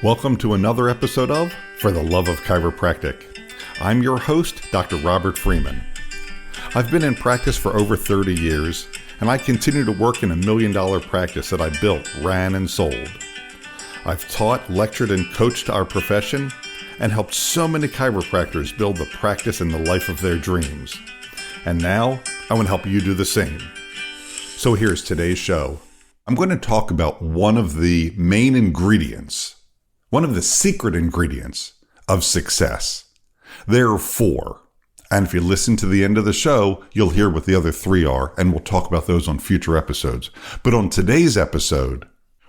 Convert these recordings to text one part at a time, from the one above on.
Welcome to another episode of For the Love of Chiropractic. I'm your host, Dr. Robert Freeman. I've been in practice for over 30 years, and I continue to work in a $1 million practice that I built, ran, and sold. I've taught, lectured, and coached our profession, and helped so many chiropractors build the practice and the life of their dreams. And now, I want to help you do the same. So here's today's show. I'm going to talk about one of the main ingredients, one of the secret ingredients of success. There are 4. And if you listen to the end of the show, you'll hear what the other 3 are, and we'll talk about those on future episodes. But on today's episode,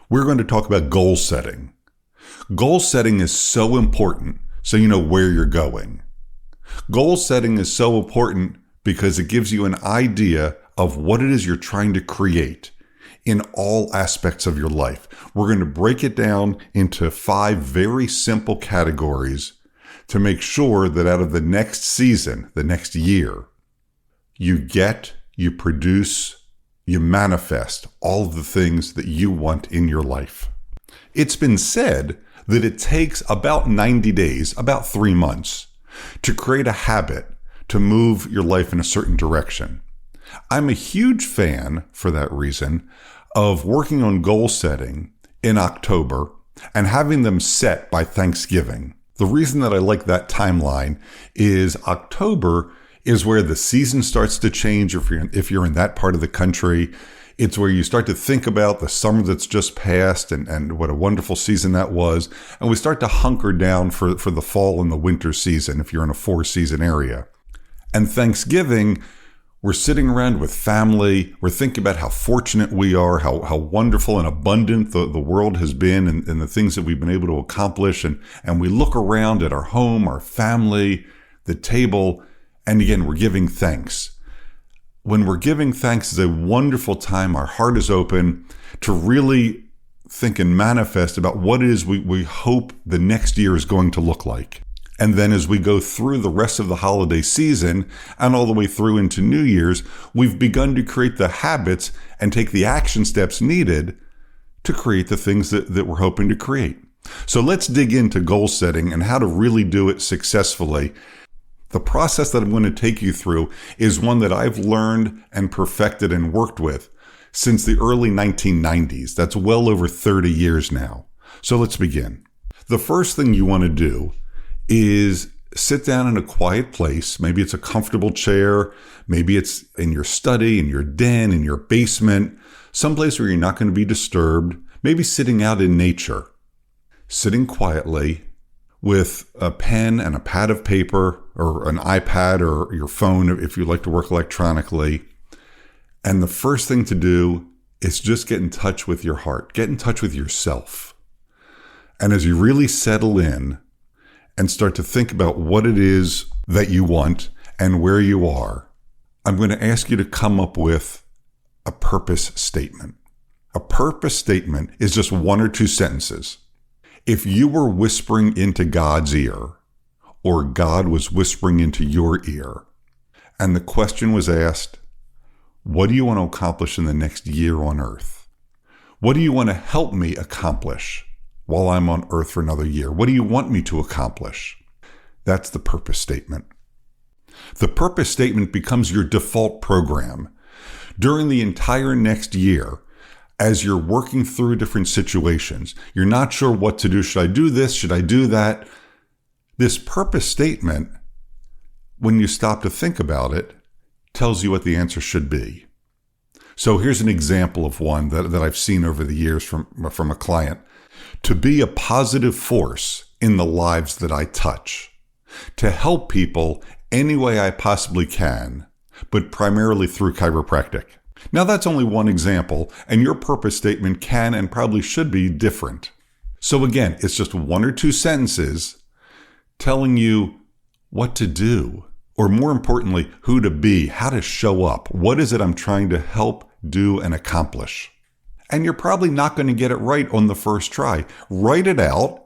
we're going to talk about goal setting. Goal setting is so important so you know where you're going. Goal setting is so important because it gives you an idea of what it is you're trying to create in all aspects of your life. We're going to break it down into 5 very simple categories to make sure that out of the next season, the next year, you get, you produce, you manifest all of the things that you want in your life. It's been said that it takes about 90 days, about 3 months, to create a habit to move your life in a certain direction. I'm a huge fan, for that reason, of working on goal setting in October and having them set by Thanksgiving. The reason that I like that timeline is October is where the season starts to change if you're in that part of the country. It's where you start to think about the summer that's just passed and what a wonderful season that was. And we start to hunker down for the fall and the winter season if you're in a 4-season area. And Thanksgiving, we're sitting around with family. We're thinking about how fortunate we are, how wonderful and abundant the world has been and the things that we've been able to accomplish. And we look around at our home, our family, the table, and again, we're giving thanks. When we're giving thanks, it's a wonderful time. Our heart is open to really think and manifest about what it is we hope the next year is going to look like. And then as we go through the rest of the holiday season and all the way through into New Year's, we've begun to create the habits and take the action steps needed to create the things that we're hoping to create. So let's dig into goal setting and how to really do it successfully. The process that I'm going to take you through is one that I've learned and perfected and worked with since the early 1990s. That's well over 30 years now. So let's begin. The first thing you want to do is sit down in a quiet place. Maybe it's a comfortable chair. Maybe it's in your study, in your den, in your basement, someplace where you're not going to be disturbed. Maybe sitting out in nature, sitting quietly with a pen and a pad of paper or an iPad or your phone if you like to work electronically. And the first thing to do is just get in touch with your heart. Get in touch with yourself. And as you really settle in, and start to think about what it is that you want and where you are, I'm going to ask you to come up with a purpose statement. A purpose statement is just 1 or 2 sentences. If you were whispering into God's ear, or God was whispering into your ear, and the question was asked, what do you want to accomplish in the next year on earth? What do you want to help me accomplish while I'm on earth for another year? What do you want me to accomplish? That's the purpose statement. The purpose statement becomes your default program. During the entire next year, as you're working through different situations, you're not sure what to do. Should I do this? Should I do that? This purpose statement, when you stop to think about it, tells you what the answer should be. So here's an example of one that I've seen over the years from a client. To be a positive force in the lives that I touch, to help people any way I possibly can, but primarily through chiropractic. Now that's only one example, and your purpose statement can and probably should be different. So again, it's just 1 or 2 sentences telling you what to do, or more importantly, who to be, how to show up. What is it I'm trying to help, do, and accomplish? And you're probably not going to get it right on the first try. Write it out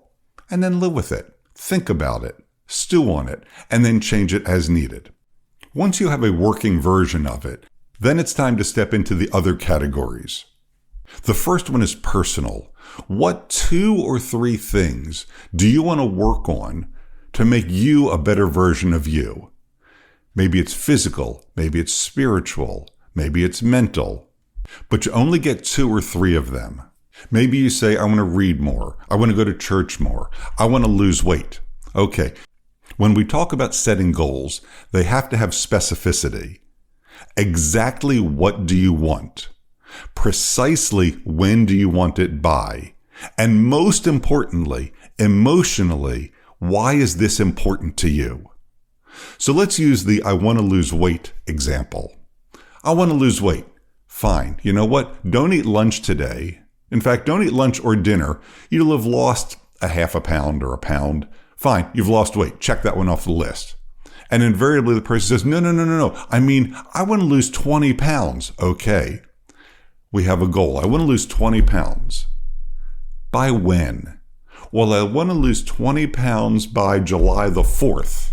and then live with it. Think about it, stew on it, and then change it as needed. Once you have a working version of it, then it's time to step into the other categories. The first one is personal, What 2 or 3 things do you want to work on to make you a better version of you? Maybe it's physical, maybe it's spiritual, maybe it's mental, but you only get 2 or 3 of them. Maybe you say, I want to read more. I want to go to church more. I want to lose weight. Okay. When we talk about setting goals, they have to have specificity. Exactly what do you want? Precisely when do you want it by? And most importantly, emotionally, why is this important to you? So let's use the I want to lose weight example. I want to lose weight. Fine. You know what? Don't eat lunch today. In fact, don't eat lunch or dinner. You'll have lost a half a pound or a pound. Fine. You've lost weight. Check that one off the list. And invariably the person says, no. I mean, I want to lose 20 pounds. Okay. We have a goal. I want to lose 20 pounds. By when? Well, I want to lose 20 pounds by July the 4th.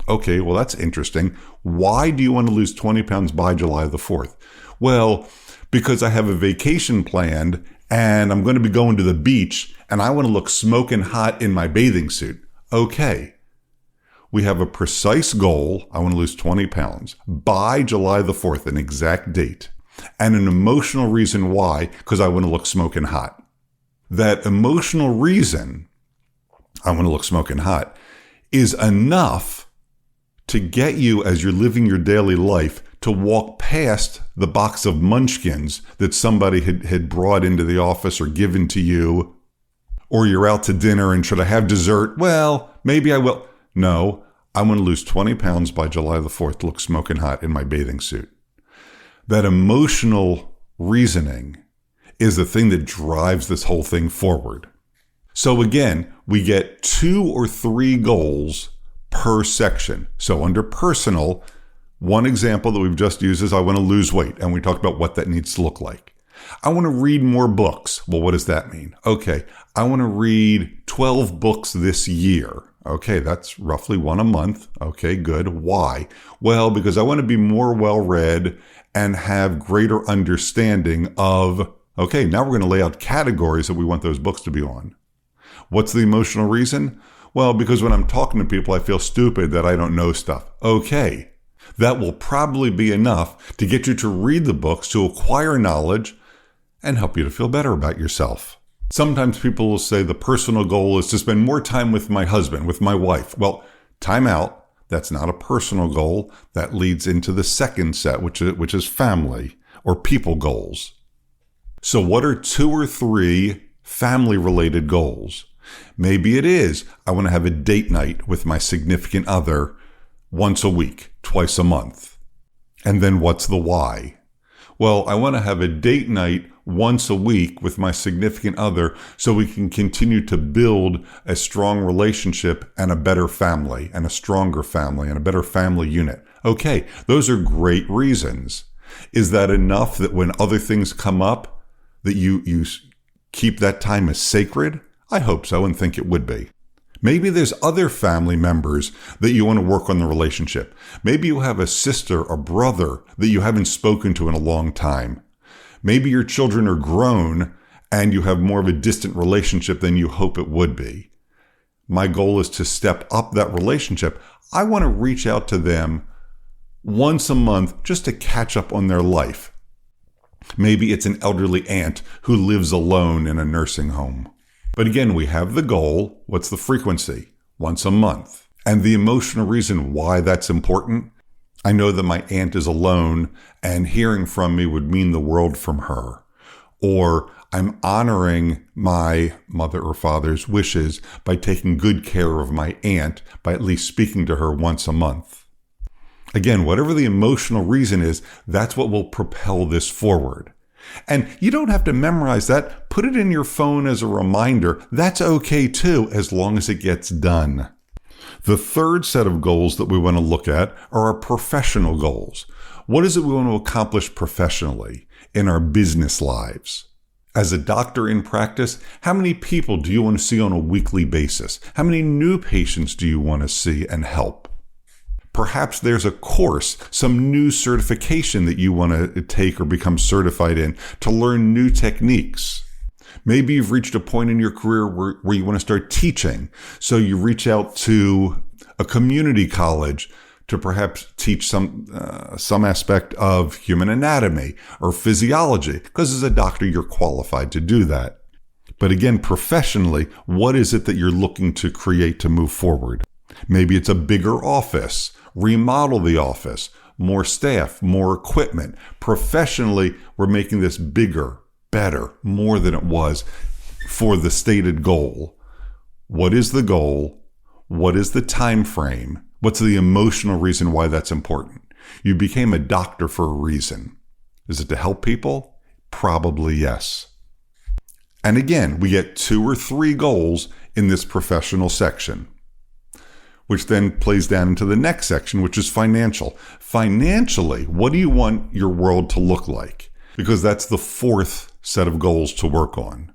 Okay, well, that's interesting. Why do you want to lose 20 pounds by July the 4th? Well, because I have a vacation planned and I'm going to be going to the beach and I want to look smoking hot in my bathing suit. Okay. We have a precise goal. I want to lose 20 pounds by July the 4th, an exact date, and an emotional reason why, because I want to look smoking hot. That emotional reason, I want to look smoking hot, is enough to get you, as you're living your daily life, to walk past the box of munchkins that somebody had brought into the office or given to you, or you're out to dinner and should I have dessert? Well, maybe I will. No, I want to lose 20 pounds by July the 4th to look smoking hot in my bathing suit. That emotional reasoning is the thing that drives this whole thing forward. So again, we get 2 or 3 goals per section. So under personal, one example that we've just used is I want to lose weight, and we talked about what that needs to look like. I want to read more books. Well, what does that mean? Okay, I want to read 12 books this year. Okay, that's roughly 1 a month. Okay, good. Why? Well, because I want to be more well-read and have greater understanding of, okay, now we're going to lay out categories that we want those books to be on. What's the emotional reason? Well, because when I'm talking to people, I feel stupid that I don't know stuff. Okay, that will probably be enough to get you to read the books, to acquire knowledge, and help you to feel better about yourself. Sometimes people will say the personal goal is to spend more time with my husband, with my wife. Well, time out. That's not a personal goal. That leads into the second set, which is family or people goals. So what are 2 or 3 family-related goals? Maybe it is, I want to have a date night with my significant other once a week, twice a month. And then what's the why? Well, I want to have a date night once a week with my significant other so we can continue to build a strong relationship and a better family and a stronger family and a better family unit. Okay, those are great reasons. Is that enough that when other things come up that you keep that time as sacred? I hope so and think it would be. Maybe there's other family members that you want to work on the relationship. Maybe you have a sister or brother that you haven't spoken to in a long time. Maybe your children are grown and you have more of a distant relationship than you hope it would be. My goal is to step up that relationship. I want to reach out to them once a month just to catch up on their life. Maybe it's an elderly aunt who lives alone in a nursing home. But again, we have the goal. What's the frequency? Once a month. And the emotional reason why that's important, I know that my aunt is alone and hearing from me would mean the world from her. Or I'm honoring my mother or father's wishes by taking good care of my aunt by at least speaking to her once a month. Again, whatever the emotional reason is, that's what will propel this forward. And you don't have to memorize that. Put it in your phone as a reminder. That's okay too, as long as it gets done. The third set of goals that we want to look at are our professional goals. What is it we want to accomplish professionally in our business lives? As a doctor in practice, how many people do you want to see on a weekly basis? How many new patients do you want to see and help? Perhaps there's a course, some new certification that you want to take or become certified in to learn new techniques. Maybe you've reached a point in your career where you want to start teaching. So you reach out to a community college to perhaps teach some aspect of human anatomy or physiology, because as a doctor, you're qualified to do that. But again, professionally, what is it that you're looking to create to move forward? Maybe it's a bigger office, remodel the office, more staff, more equipment. Professionally, we're making this bigger, better, more than it was for the stated goal. What is the goal? What is the time frame? What's the emotional reason why that's important? You became a doctor for a reason. Is it to help people? Probably yes. And again, we get 2 or 3 goals in this professional section, which then plays down into the next section, which is financial. Financially, what do you want your world to look like? Because that's the 4th set of goals to work on.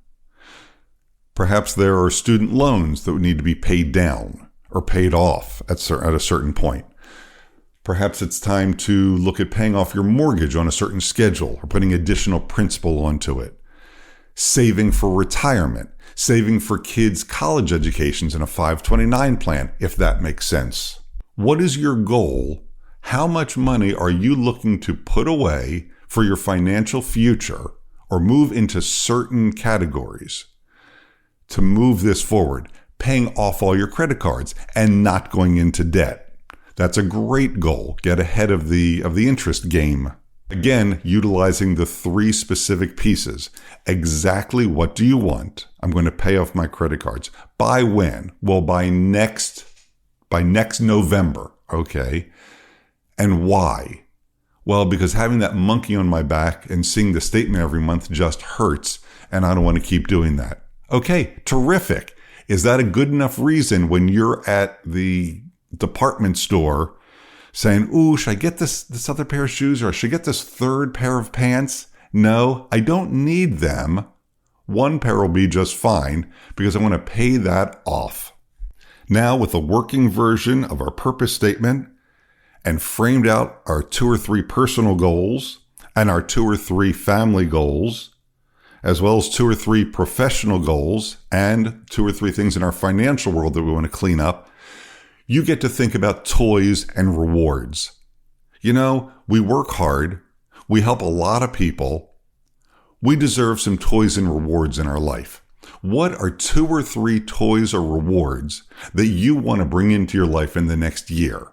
Perhaps there are student loans that would need to be paid down or paid off at a certain point. Perhaps it's time to look at paying off your mortgage on a certain schedule or putting additional principal onto it. Saving for retirement, saving for kids' college educations in a 529 plan, if that makes sense. What is your goal? How much money are you looking to put away for your financial future or move into certain categories to move this forward? Paying off all your credit cards and not going into debt. That's a great goal. Get ahead of the interest game. Again, utilizing the 3 specific pieces. Exactly what do you want? I'm going to pay off my credit cards. By when? Well, by next November. Okay. And why? Well, because having that monkey on my back and seeing the statement every month just hurts, and I don't want to keep doing that. Okay, terrific. Is that a good enough reason when you're at the department store saying, ooh, should I get this other pair of shoes, or should I get this 3rd pair of pants? No, I don't need them. 1 pair will be just fine because I want to pay that off. Now, with a working version of our purpose statement and framed out our 2 or 3 personal goals and our 2 or 3 family goals, as well as 2 or 3 professional goals and 2 or 3 things in our financial world that we want to clean up, you get to think about toys and rewards. You know, we work hard. We help a lot of people. We deserve some toys and rewards in our life. What are 2 or 3 toys or rewards that you want to bring into your life in the next year?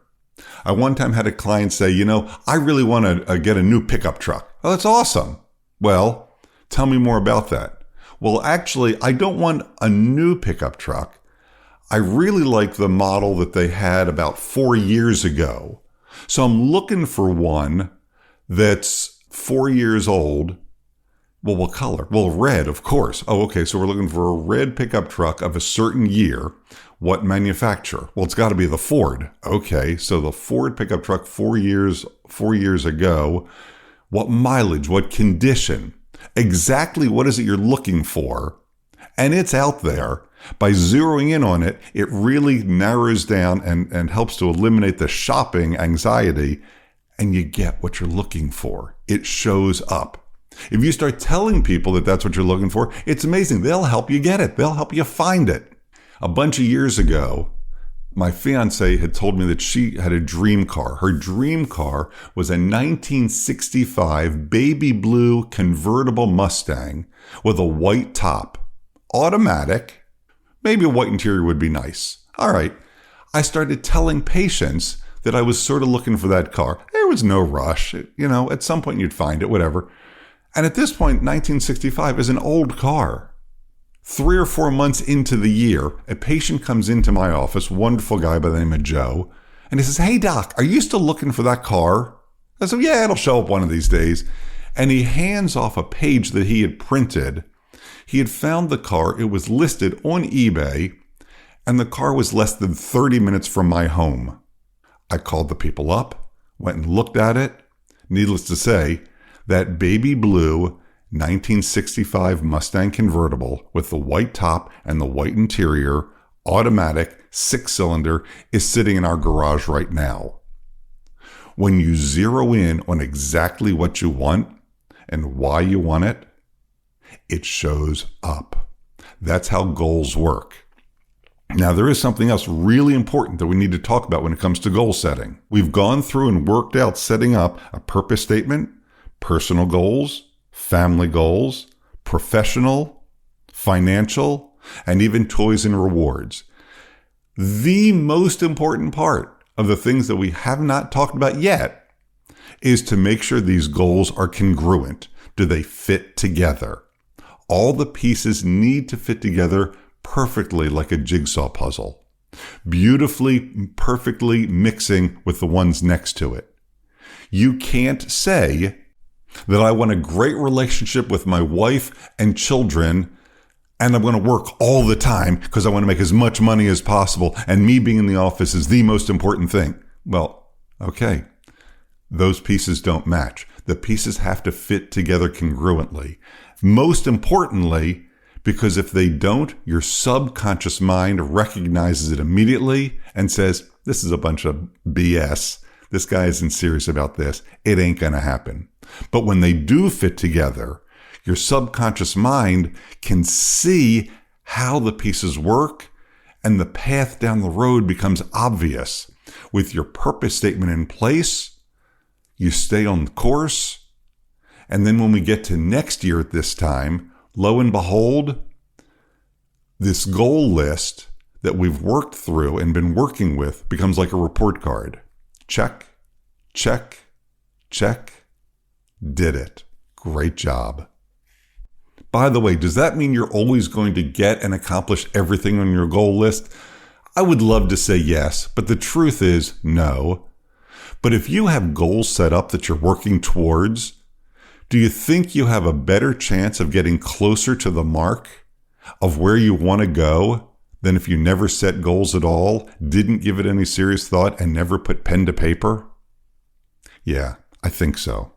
I one time had a client say, I really want to get a new pickup truck. Oh, that's awesome. Well, tell me more about that. Well, actually, I don't want a new pickup truck. I really like the model that they had about 4 years ago. So I'm looking for one that's 4 years old. Well, what color? Well, red, of course. Oh, okay. So we're looking for a red pickup truck of a certain year. What manufacturer? Well, it's got to be the Ford. Okay. So the Ford pickup truck 4 years ago. What mileage? What condition? Exactly what is it you're looking for? And it's out there. By zeroing in on it, it really narrows down and helps to eliminate the shopping anxiety, and you get what you're looking for. It shows up. If you start telling people that that's what you're looking for, it's amazing. They'll help you get it. They'll help you find it. A bunch of years ago, my fiance had told me that she had a dream car. Her dream car was a 1965 baby blue convertible Mustang with a white top, automatic. Maybe a white interior would be nice. All right. I started telling patients that I was sort of looking for that car. There was no rush. At some point you'd find it, whatever. And at this point, 1965 is an old car. 3 or 4 months into the year, a patient comes into my office, wonderful guy by the name of Joe, and he says, "Hey doc, are you still looking for that car?" I said, "Yeah, it'll show up one of these days." And he hands off a page that he had printed. He had found the car. It was listed on eBay, and the car was less than 30 minutes from my home. I called the people up, went and looked at it. Needless to say, that baby blue 1965 Mustang convertible with the white top and the white interior, automatic, 6-cylinder, is sitting in our garage right now. When you zero in on exactly what you want and why you want it, it shows up. That's how goals work. Now, there is something else really important that we need to talk about when it comes to goal setting. We've gone through and worked out setting up a purpose statement, personal goals, family goals, professional, financial, and even toys and rewards. The most important part of the things that we have not talked about yet is to make sure these goals are congruent. Do they fit together? All the pieces need to fit together perfectly like a jigsaw puzzle, beautifully, perfectly mixing with the ones next to it. You can't say that I want a great relationship with my wife and children, and I'm going to work all the time because I want to make as much money as possible, and me being in the office is the most important thing. Well, okay, those pieces don't match. The pieces have to fit together congruently. Most importantly, because if they don't, your subconscious mind recognizes it immediately and says, this is a bunch of BS. This guy isn't serious about this. It ain't going to happen. But when they do fit together, your subconscious mind can see how the pieces work, and the path down the road becomes obvious. With your purpose statement in place, you stay on course. And then when we get to next year at this time, lo and behold, this goal list that we've worked through and been working with becomes like a report card. Check, check, check. Did it. Great job. By the way, does that mean you're always going to get and accomplish everything on your goal list? I would love to say yes, but the truth is no. But if you have goals set up that you're working towards, do you think you have a better chance of getting closer to the mark of where you want to go than if you never set goals at all, didn't give it any serious thought, and never put pen to paper? Yeah, I think so.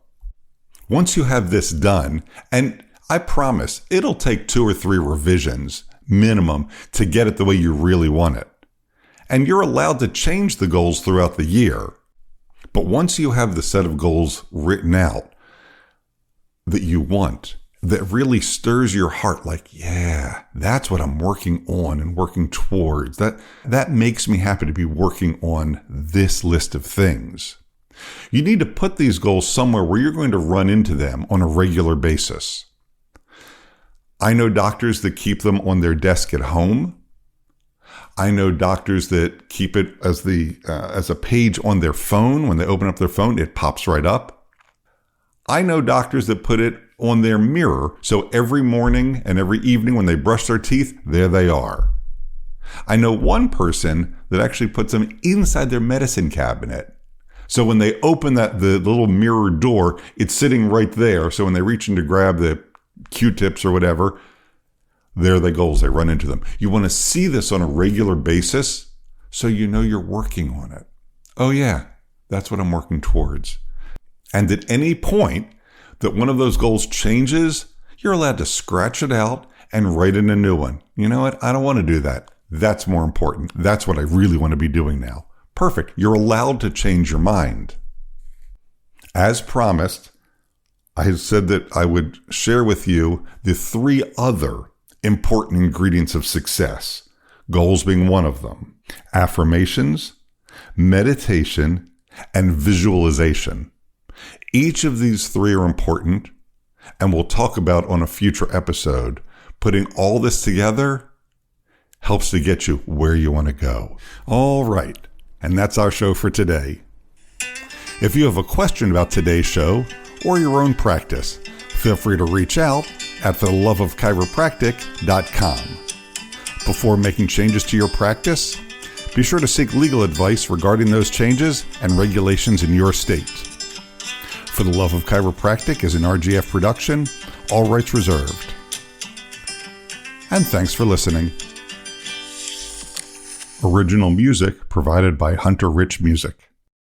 Once you have this done, and I promise it'll take 2 or 3 revisions minimum to get it the way you really want it. And you're allowed to change the goals throughout the year. But once you have the set of goals written out that you want, that really stirs your heart, like, yeah, that's what I'm working on and working towards. That makes me happy to be working on this list of things. You need to put these goals somewhere where you're going to run into them on a regular basis. I know doctors that keep them on their desk at home. I know doctors that keep it as a page on their phone. When they open up their phone, it pops right up. I know doctors that put it on their mirror, so every morning and every evening when they brush their teeth, there they are. I know one person that actually puts them inside their medicine cabinet. So when they open the little mirror door, it's sitting right there. So when they reach in to grab the Q-tips or whatever, there they go, they run into them. You want to see this on a regular basis so you know you're working on it. Oh yeah, that's what I'm working towards. And at any point that one of those goals changes, you're allowed to scratch it out and write in a new one. You know what? I don't want to do that. That's more important. That's what I really want to be doing now. Perfect. You're allowed to change your mind. As promised, I said that I would share with you the 3 other important ingredients of success, goals being one of them: affirmations, meditation, and visualization. Each of these 3 are important, and we'll talk about on a future episode. Putting all this together helps to get you where you want to go. All right, and that's our show for today. If you have a question about today's show or your own practice, feel free to reach out at theloveofchiropractic.com. Before making changes to your practice, be sure to seek legal advice regarding those changes and regulations in your state. For the Love of Chiropractic is an RGF production, all rights reserved. And thanks for listening. Original music provided by Hunter Rich Music.